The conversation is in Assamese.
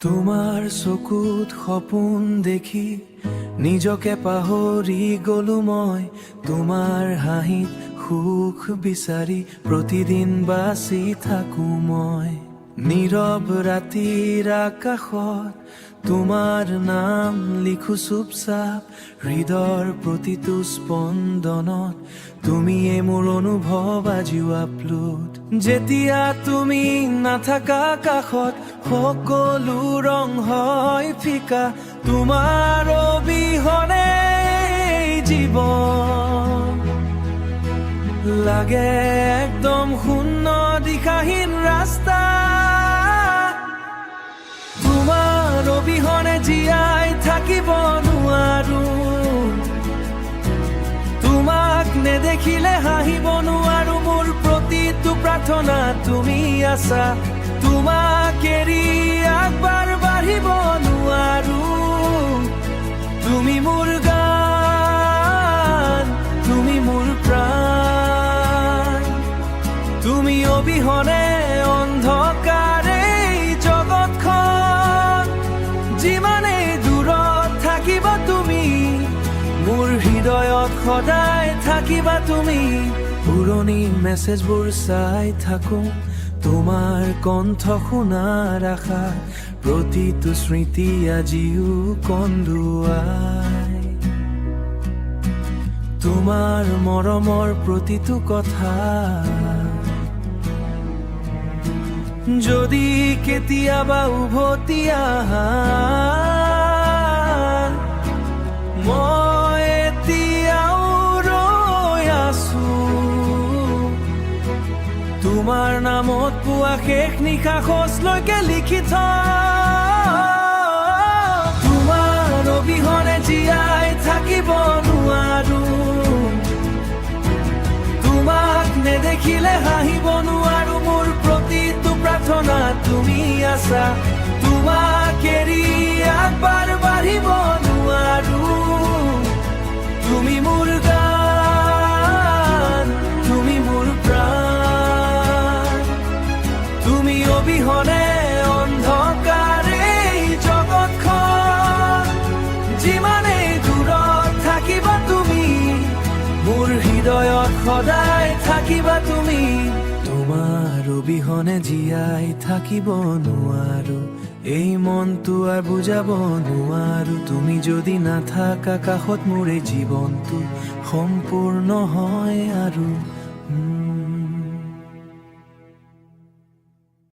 তোমাৰ চকুত সপোন দেখি নিজকে পাহৰি গলো মই। তোমাৰ হাঁহিত সুখ বিচাৰি প্ৰতিদিন বাচি থাকো মই। নীৰৱ ৰাতিৰ আকাশত তোমাৰ নাম লিখো চুপচাপ। হৃদয়ৰ প্ৰতিটো স্পন্দনত তুমিয়ে মোৰ অনুভৱ আজিও আপলোড। যেতিয়া তুমি নাথাকা কাষত সকলো ৰং হয় ফিকা। তোমাৰ অবিহনে জীৱন লাগে একদম শূন্য দিশাহীন ৰাস্তা। তোমাৰ অবিহনে জীয়াই থাকিব নোৱাৰো। তোমাক নেদেখিলে হাঁহিব নোৱাৰো। মোৰ প্ৰতিটো প্ৰাৰ্থনা তুমি আছা। তোমাক এৰি আগবাৰ বাঢ়িব নোৱাৰো। তুমি মোৰ গান, তুমি মোৰ প্ৰাণ। তুমি অবিহনে অন্ধকাৰে জগতখন। যিমানেই দূৰত থাকিবা তুমি, মোৰ হৃদয়ত সদায় থাকিবা তুমি। পুৰণি মেছেজবোৰ চাই থাকো, তোমাৰ কণ্ঠ শুনাৰ আশা। প্ৰতিটো স্মৃতি আজিও কন্দুৱাই। তোমাৰ মৰমৰ প্ৰতিটো কথা যদি কেতিয়াবা উভতি আহা, মই এতিয়াও ৰৈ আছো। তোমাৰ নামত পুৱা শেষ নিশাসলৈকে লিখি তোমাৰ অবিহনে জীয়াই থাকিব নোৱাৰো। তোমাক নেদেখিলে হাঁহিব নোৱাৰো। মোৰ প্ৰতিটো প্ৰাৰ্থনা তুমি আছা। তোমাক এৰি আগবাৰ বাঢ়িব নোৱাৰো। তুমি মোৰ গান, তুমি মোৰ প্ৰাণ। তুমি অবিহনে অন্ধকাৰে জগতখন। যিমানেই দূৰত থাকিবা তুমি, মোৰ হৃদয়ত সদায় থাকিবা তুমি। তোমাৰ অবিহনে জীয়াই থাকিব নোৱাৰো। এই মনটো আৰু বুজাব নোৱাৰো। তুমি যদি নাথাকা কাষত মোৰ এই জীৱনটো সম্পূৰ্ণ হয় আৰু